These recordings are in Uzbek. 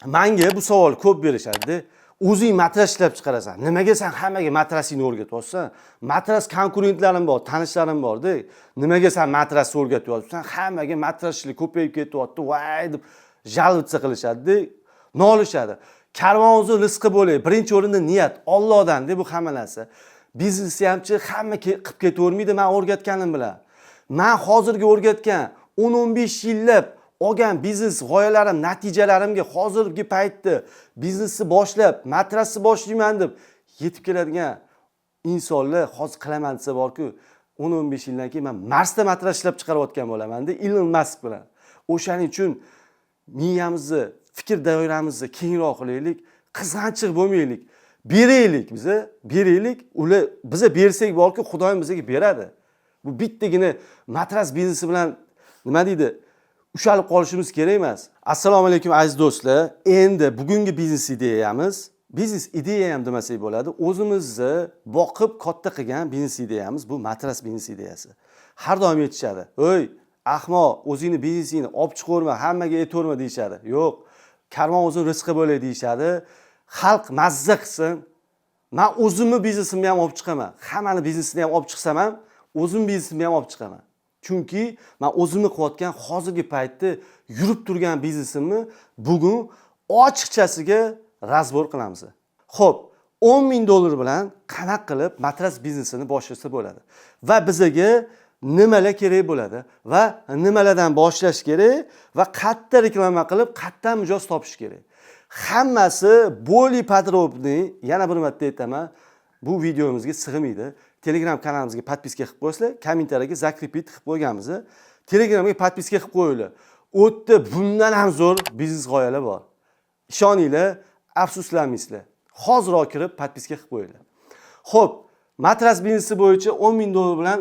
Menga bu savol ko'p berishadi. O'zing matras ishlab chiqarasan. Nimaga sen hammaga matrasingni o'rgatyapsan? Matras konkurentlarim bor, tanishlarim bor-da. Nimaga sen matrasni o'rgatyapsan? Hammaga matraschilik ko'payib ketyapti. Voy deb jalvitsa qilishadi-da, nolishadi. Karvon o'zi rizqi bo'lay. Birinchi o'rinda niyat, Allohdan-da bu hamma narsa. Biznesni hamchi hamma qilib ketavermaydi men o'rgatganim bilan. Men hozirgi o'rgatgan 10-15 yillab olgan biznes g'oyalarim, natijalarimga hozirgi paytda biznesni boshlab, matrasni boshlayman deb yetib keladigan insonlar hozir qilaman desa bor-ku, 10-15 yildan keyin men Marsda matras ishlab chiqarayotgan bo'laman-da, Elon Musk bilan. O'shaning uchun miyamizni, fikr doiramizni kengroq qilaylik, qizg'anchiq bo'lmaylik. Beraylik biza, beraylik. Ular biza bersak borki, Xudoyim bizga beradi. Bu bittagina matras biznesi bilan nima deydi? Ushalib qolishimiz kerak emas. Assalomu alaykum aziz do'stlar. Endi bugungi biznes ideyamiz, biznes ideya ham demasak bo'ladi. O'zimizni boqib katta qilgan biznes ideyamiz bu matras biznes ideyasi. Har doim aytishadi. "O'y, ahmoq, o'zingni biznesingni olib chiqaverma, hammaga aytaverma" deyshadi. Yo'q, karvon o'zi rizqi bo'lay deyshadi. Xalq mazza qilsin. Men o'zimni biznesimni ham olib chiqaman. Hammani biznesini ham olib chiqsam ham, o'zim biznesimni ham olib chiqaman. Chunki men o'zimni qilayotgan hozirgi paytda yurib turgan biznesimni bugun ochiqchasiga razbor qilamiz. Xo'p, 10 ming dollar bilan qanaqa qilib matras biznesini boshlasa bo'ladi? Va bizaga nimalar kerak bo'ladi? Va nimalardan boshlash kerak? Va qayerda reklama qilib, qayerdan mijoz topish kerak? Hammasi bo'li podrobniy, yana bir marta aytaman, bu videomizga sig'maydi. Telegram kanalimizga podpiska qilib qo'ysanglar, kommentariyaga zakripit qilib qo'yganmiz. Telegramga podpiska qilib qo'yinglar. O'tda bundan ham zo'r biznes g'oyalar bor. Ishoninglar, afsuslanmaysizlar. Hoziroq kirib podpiska qilib qo'yinglar. Xo'p, matras biznesi bo'yicha 10 ming dollar bilan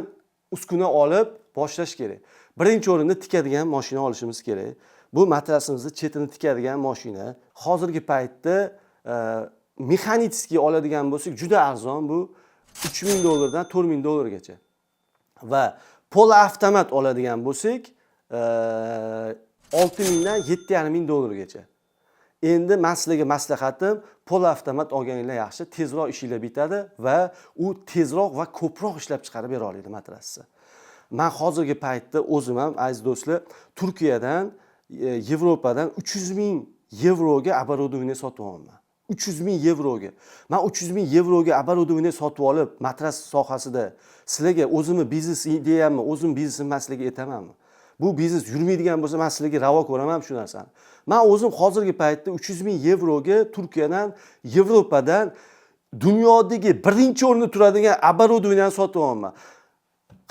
uskuna olib boshlash kerak. Birinchi o'rinda tikadigan mashina olishimiz kerak. Bu matrasimizni chetini tikadigan mashina. Hozirgi paytda mexanический oladigan bo'lsak, juda arzon bu. 3 ming dollardan 4 ming dollargacha. Va polavtomat oladigan bo'lsak, 6 mingdan 7,5 ming dollargacha. Endi men sizlarga maslahatim, polavtomat olganinglar yaxshi, tezroq ishinglar bitadi va u tezroq va ko'proq ishlab chiqarib bera oladi matrasni. Men hozirgi paytda o'zim ham aziz do'stlar, Turkiyadan, Yevropadan 300 ming yevroga оборудование sotib oldim. 300 ming yevroga. Men 300 ming yevroga оборудование sotib olib, matras sohasida sizlarga o'zimni biznes ideyamni, o'zim biznesimni men sizlarga aytamanmi? Bu biznes yurmaydigan bo'lsa, men sizlarga ravo ko'raman shu narsani. Men o'zim hozirgi paytda 300 ming yevroga Turkiyadan, Yevropadan dunyodagi birinchi o'rinda turadigan оборудование sotib oldim.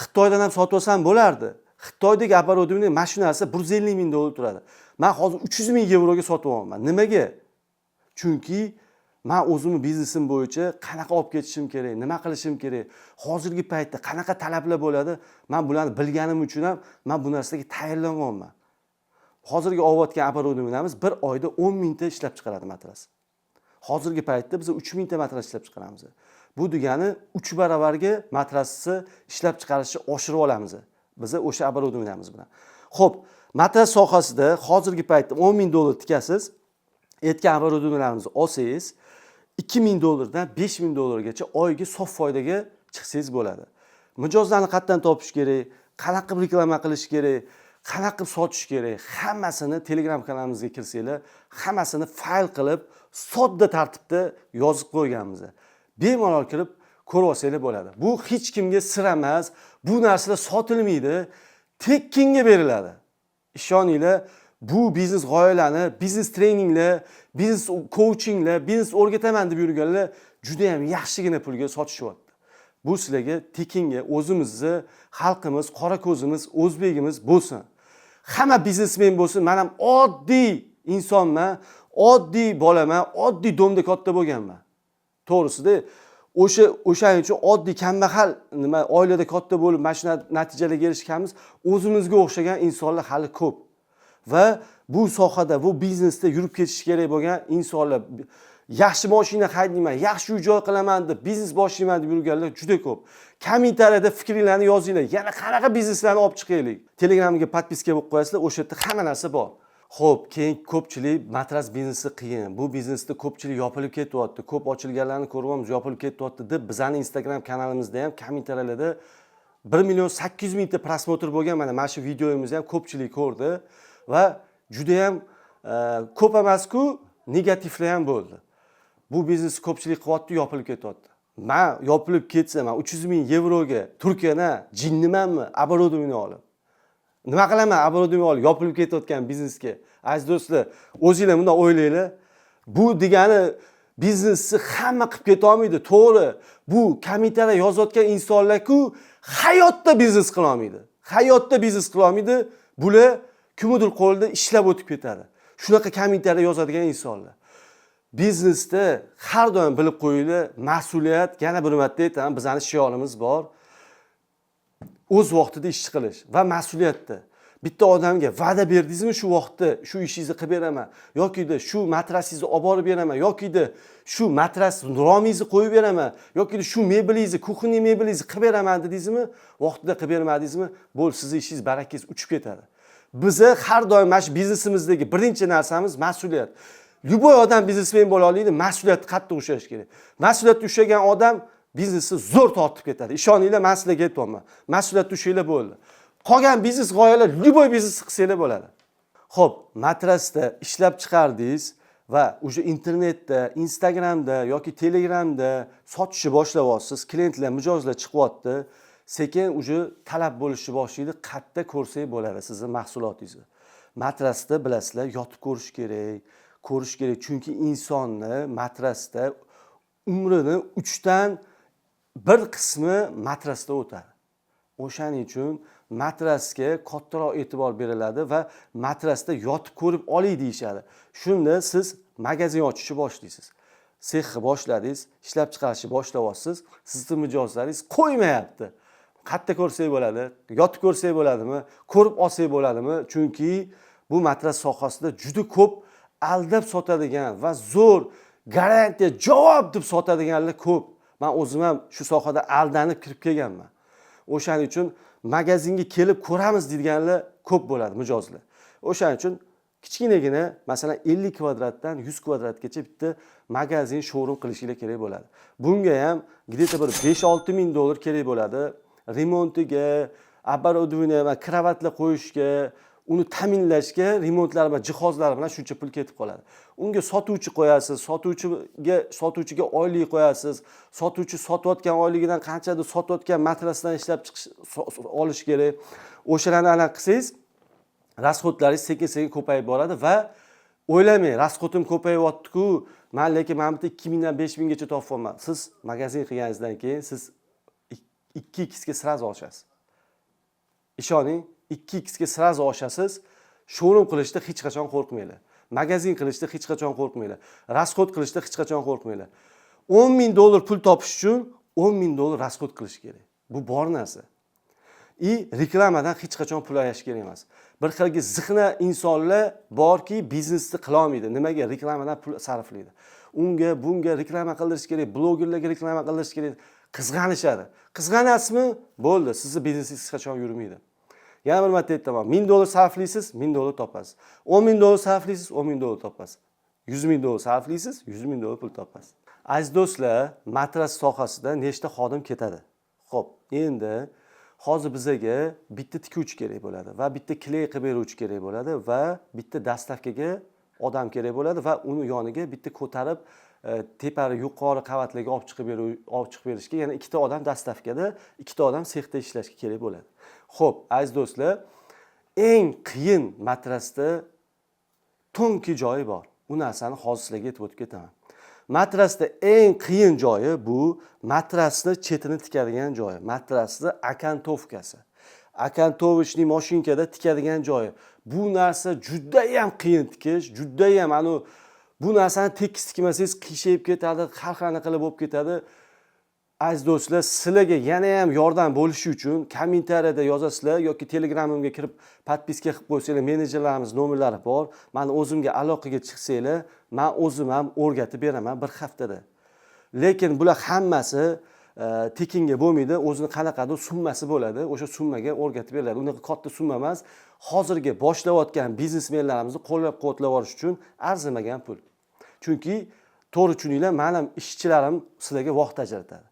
Xitoydan ham sotib olsam bo'lardi. Xitoydagi оборудование mashinasi 150 ming dollar turadi. Men hozir 300 ming yevroga sotib oldim. Nimaga? Chunki men o'zimni biznesim bo'yicha qanaqa olib ketishim kerak, nima qilishim kerak, hozirgi paytda qanaqa talablar bo'ladi, men bularni bilganim uchun ham men bu narsaga tayyorlanganman. Hozirgi olayotgan оборудованиemiz bir oyda 10 mingta ishlab chiqaradi matras. Hozirgi paytda biz 3 mingta matras ishlab chiqaramiz. Bu degani 3 barobarga matrasni ishlab chiqarishni oshirib olamiz. Biz o'sha оборудованиemiz bilan. Xo'p, matras sohasida hozirgi paytda 10 ming dollar tikasiz. Aytgan оборудованиemizni olsangiz 2 ming dollardan 5 ming dollargacha oyga sof foydaga chiqsangiz bo'ladi. Mijozlarni qayerdan topish kerak, qanaqa qilib reklama qilish kerak, qanaqa qilib sotish kerak, hammasini Telegram kanalimizga kirsanglar, hammasini fayl qilib, sodda tartibda yozib qo'yganmiz. Bemalol kirib ko'rib olsanglar bo'ladi. Bu hech kimga sir emas, bu narsalar sotilmaydi, tekinga beriladi. Ishoninglar, bu biznes g'oyalarni, biznes treninglar, biznes coachinglar, biznes o'rgataman deb yurganlar juda ham yaxshigina pulga sotishyapti. Bu sizlarga tekinga o'zimizni, xalqimiz, qora ko'zimiz, o'zbegimiz bo'lsin. Hamma biznesmen bo'lsin. Men ham oddiy insonman, oddiy bolaman, oddiy domda katta bo'lganman. To'g'risida o'shaning uchun oddiy kambag'al oilada katta bo'lib, mana shu natijalarga erishganmiz, o'zimizga o'xshagan insonlar hali ko'p. Va bu sohada, bu biznesda yurib ketish kerak bo'lgan insonlar, yaxshi mashina haydayman, yaxshi uy-joy qilaman deb biznes boshlayman deb yurganlar juda ko'p. Kommentariyada fikringizni yozinglar. Yana qanaqa bizneslarni olib chiqaylik. Telegramga podpiska bo'lib qo'yasizlar, o'sha yerda hamma narsa bor. Xo'p, keyin ko'pchilik matras biznesi qiyin. Bu biznesda ko'pchilik yopilib ketyapti. Ko'p ochilganlarni ko'ryapmiz, yopilib ketyapti deb bizning Instagram kanalimizda ham kommentariyalarda 1.800.000 ta prosmotr bo'lgan. Mana shu videomizni ham ko'pchilik ko'rdi va juda ham ko'p emas-ku negativlar ham bo'ldi. Bu biznes ko'pchilik qilyapti, yopilib ketyapti. Men yopilib ketsa, men 300.000 yevroga Turkiyadan jinnimanmi оборудование olib nima qilaman, оборудование olib yopilib ketayotgan biznesga. Aziz do'stlar, o'zingizlar bunday o'ylanglar. Bu degani biznesni hamma qilib keta olmaydi, to'g'ri. Bu kommentariya yozayotgan insonlar-ku hayotda biznes qila olmaydi. Hayotda biznes qila olmaydi. Bular kimdir qo'lida ishlab o'tib ketadi. Shunaqa kommentariya yozadigan insonlar. Biznesda har doim bilib qo'yinglar, mas'uliyat, yana bir marta aytaman, bizning shiorimiz bor. O'z vaqtida ish qilish va mas'uliyatda. Bitta odamga va'da berdingizmi, shu vaqtda shu ishingizni qilib beraman, yoki-da shu matrasingizni olib borib beraman, yoki-da shu matras romingizni qo'yib beraman, yoki-da shu mebelingizni, kuxonniy mebelingizni qilib beraman dedingizmi, vaqtida qilib bermadingizmi, bo'ldi, sizning ishingiz barakangiz uchib ketadi. Bizni har doim mana shu biznesimizdagi birinchi narsamiz mas'uliyat. Любой odam biznesmen bo'la oladi, mas'uliyatni qattiq ushlash kerak. Mas'uliyatni ushlagan odam biznesni zo'r tortib ketadi. Ishoninglar, men sizlarga aytayapman. Mas'uliyatni ushlaylar bo'ldi. Qolgan biznes g'oyalar любой biznes qilsanglar bo'ladi. Xo'p, matrasda ishlab chiqardingiz va o'sha internetda, Instagramda yoki Telegramda sotishni boshlayapsiz. Klientlar, mijozlar chiqyapti. Sekin o'sha talab bo'lishni boshlaydi. Qatta ko'rsak bo'ladi sizning mahsulotingizni. Matrasda bilasizlar, yotib ko'rish kerak. Chunki insonni matrasda umrini 3dan 1 qismi matrasda o'tadi. O'shaning uchun matrasga kattaroq e'tibor beriladi va matrasda yotib ko'rib oling deyishadi. Shunda siz magazin ochishni boshlaysiz. Sexni boshladingiz, ishlab chiqarishni boshlayapsiz. Sizning mijozlaringiz qo'ymayapti. Qatta ko'rsak bo'ladi, yotib ko'rsak bo'ladimi, ko'rib olsak bo'ladimi? Chunki bu matras sohasida juda ko'p aldab sotadigan va zo'r garantiya javob deb sotadiganlar ko'p. Men o'zim ham shu sohada aldanib kirib kelganman. O'shaning uchun magazinga kelib ko'ramiz deganlar ko'p bo'ladi mijozlar. O'shaning uchun kichkinagina, masalan 50 kvadratdan 100 kvadratgacha bitta magazin, showroom qilishinglar kerak bo'ladi. Bunga ham где-то bir 5-6 ming dollar kerak bo'ladi. Remontiga, оборудование va kravatlar qo'yishga, uni ta'minlashga, remontlar va jihozlar bilan shuncha pul ketib qoladi. Unga sotuvchi qo'yasiz, sotuvchiga oylik qo'yasiz. Sotuvchi sotayotgan oyligidan qanchadir sotayotgan matrasdan ishlab chiqish olish kerak. O'shalarni aniq qilsangiz, rasxodlaringiz sekin-sekin ko'payib boradi va o'ylamang, rasxodim ko'payyapti-ku, lekin men bitta 2000 dan 5000 gacha topyapman. Siz magazin qilganingizdan keyin siz 2x ga sразу oshasiz. Ishoning, 2x ga sразу oshasiz. Showroom qilishda hech qachon qo'rqmanglar. Magazin qilishda hech qachon qo'rqmanglar. Rasxod qilishda hech qachon qo'rqmanglar. 10 ming dollar pul topish uchun 10 ming dollar rasxod qilish kerak. Bu bor narsa. Reklamadan hech qachon pul ayash kerak emas. Bir xilgi zihna insonlar borki, biznesni qila olmaydi. Nimaga? Reklamadan pul sarflaydi. Unga, bunga reklama qildirish kerak, blogerlarga reklama qildirish kerak. Qizg'anishadi. Qizg'anasizmi? Bo'ldi, sizning biznesingiz hech qachon yurmaydi. Yana bir marta aytaman, 1000 dollar sarflaysiz, 1000 dollar topasiz. 10 ming dollar sarflaysiz, 10 ming dollar topasiz. 100 ming dollar sarflaysiz, 100 ming dollar pul topasiz. Aziz do'stlar, matras sohasida nechta xodim ketadi? Xo'p, endi hozir bizga bitta tikuvchi kerak bo'ladi va bitta kley qilib beruvchi kerak bo'ladi va bitta dastavkaga odam kerak bo'ladi va uni yoniga bitta ko'tarib tepari yuqori qavatlarga olib chiqib berishga yana ikkita odam dastavkada, ikkita odam sexda ishlashga kerak bo'ladi. Xo'p, aziz do'stlar, eng qiyin matrasda to'nki joyi bor. Bu narsani hozir sizlarga aytib o'tib ketaman. Matrasda eng qiyin joyi bu matrasni chetini tikadigan joyi. Matrasni akantovkasi. Akantovichning mashinkada tikadigan joyi. Bu narsa juda ham qiyin tikish, juda ham bu narsani tekis tikmasangiz qiyshayib ketadi, har xil qilib bo'lib ketadi. Aziz do'stlar, sizlarga yana ham yordam bo'lishi uchun kommentariyada yozasizlar yoki Telegramimga kirib podpiska qilib qo'ysanglar, menejerlarimiz nomerlari bor. Meni o'zimga aloqaga chiqsanglar, men o'zim ham o'rgatib beraman bir haftada. Lekin bular hammasi tekinga bo'lmaydi, o'zini qanaqadir summasi bo'ladi, o'sha summaga o'rgatib beriladi. Unaqa katta summa emas. Hozirgi boshlayotgan biznesmenlarimizni qo'llab-quvvatlab uchun arzimagan pul. Chunki to'g'ri tushuninglar, mening ishchilarim sizlarga vaqt ajratadi.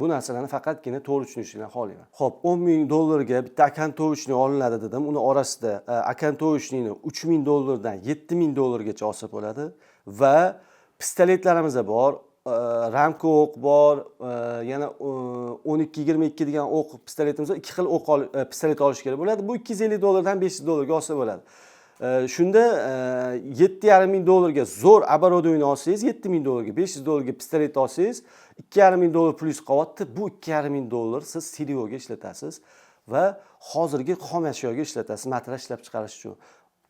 Bu narsalarni faqatgina to'g'ri tushunishinglarni xohlayman. Xo'p, 10 ming dollarga bitta akantovichni olinadi dedim. Uni orasida akantovichni 3 ming dollardan 7 ming dollargacha olsa bo'ladi va pistoletlarimiz bor, ramka o'q bor, yana 12-22 degan o'q pistoletimiz bor. 2 xil o'q pistolet olish kerak bo'ladi. Bu 250 dollardan 500 dollarga olsa bo'ladi. Shunda 7,5 ming dollarga zo'r оборудование olsangiz, 7 ming dollarga, 500 dollarga pistolet olsangiz, 2,5 ming dollar plyus qolyapti. Bu 2,5 ming dollar siz silioga ishlatasiz va hozirgi xom ashyoga ishlatasiz, matras ishlab chiqarish uchun.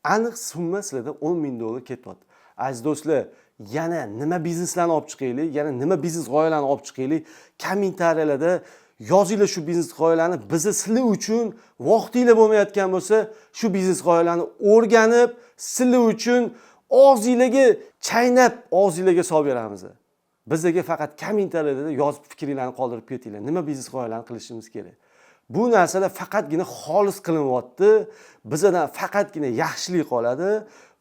Aniq summa sizlarda 10 ming dollar ketyapti. Aziz do'stlar, yana nima bizneslarni olib chiqaylik, yana nima biznes g'oyalarni olib chiqaylik. Kommentariyalarda yozinglar shu biznes g'oyalarni. Bizni sizlar uchun vaqtinglar bo'lmayotgan bo'lsa, shu biznes g'oyalarni o'rganib, sizlar uchun og'zingizga chaynab, og'zingizga solib beramiz. Bizga faqat kommentariyalarda yozib fikringizni qoldirib ketinglar. Nima biznes g'oyalarni qilishimiz kerak? Bu narsalar faqatgina xolis qilinyapti. Bizdan faqatgina yaxshilik qoladi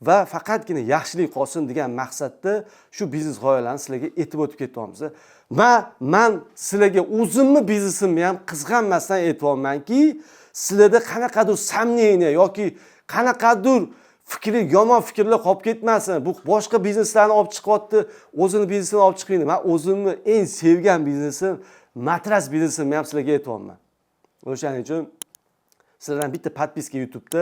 va faqatgina yaxshilik qolsin degan maqsadda shu biznes g'oyalarni sizlarga aytib o'tib ketyapmiz. Men sizlarga o'zimni biznesimni ham qizg'anmasdan aytyapmanki, sizlarda qanaqadir samniyaniya yoki qanaqadir yomon fikrlar qolib ketmasin. Bu boshqa bizneslarni olib chiqyapti, o'zini biznesini olib chiqmaydi. Men o'zimni eng sevgan biznesim matras biznesimni ham sizlarga aytyapman. O'shaning uchun sizlardan bitta podpiska YouTube'da,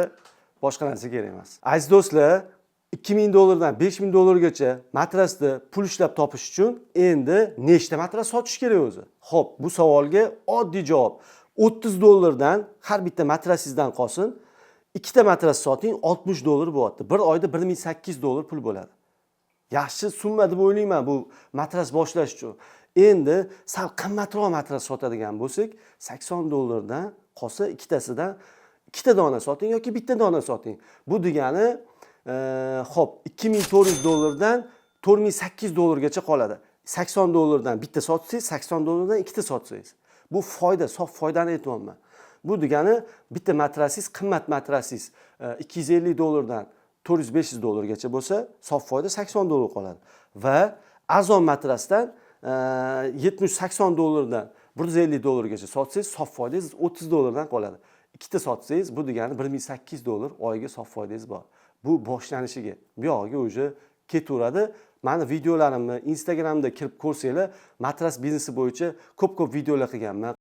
boshqa narsa kerak emas. Aziz do'stlar, 2 ming dollardan 5 ming dollargacha matrasni pul ishlab topish uchun endi nechta matras sotish kerak o'zi? Xo'p, bu savolga oddiy javob. 30 dollardan har bitta matrasingizdan qolsin, ikkita matras soting, 60 dollar bo'lyapti. Bir oyda 1800 dollar pul bo'ladi. Yaxshi summa deb o'ylayman bu matras boshlash uchun. Endi sal qimmatroq matras sotadigan bo'lsak, 80 dollardan qolsa ikkitasidan ikkita dona soting yoki bitta dona soting. Bu degani xo'p, 2400 dollardan 4800 dollargacha qoladi. 80 dollardan bitta sotsangiz, 80 dollardan ikkita sotsangiz. Bu foyda, sof foydani aytyapman. Bu degani bitta matrasingiz, qimmat matrasingiz 250 dollardan 400-500 dollargacha bo'lsa, sof foyda 80 dollar qoladi. Va arzon matrasdan 70-80 dollardan 150 dollargacha sotsangiz, sof foydangiz 30 dollardan qoladi. Ikkita sotsangiz, bu degani 1800 dollar oyiga sof foydangiz bor. Bu boshlanishiga. Bu yog'iga o'zi ketaveradi. Meni videolarimni Instagramda kirib ko'rsanglar, matras biznesi bo'yicha ko'p videolar qilganman.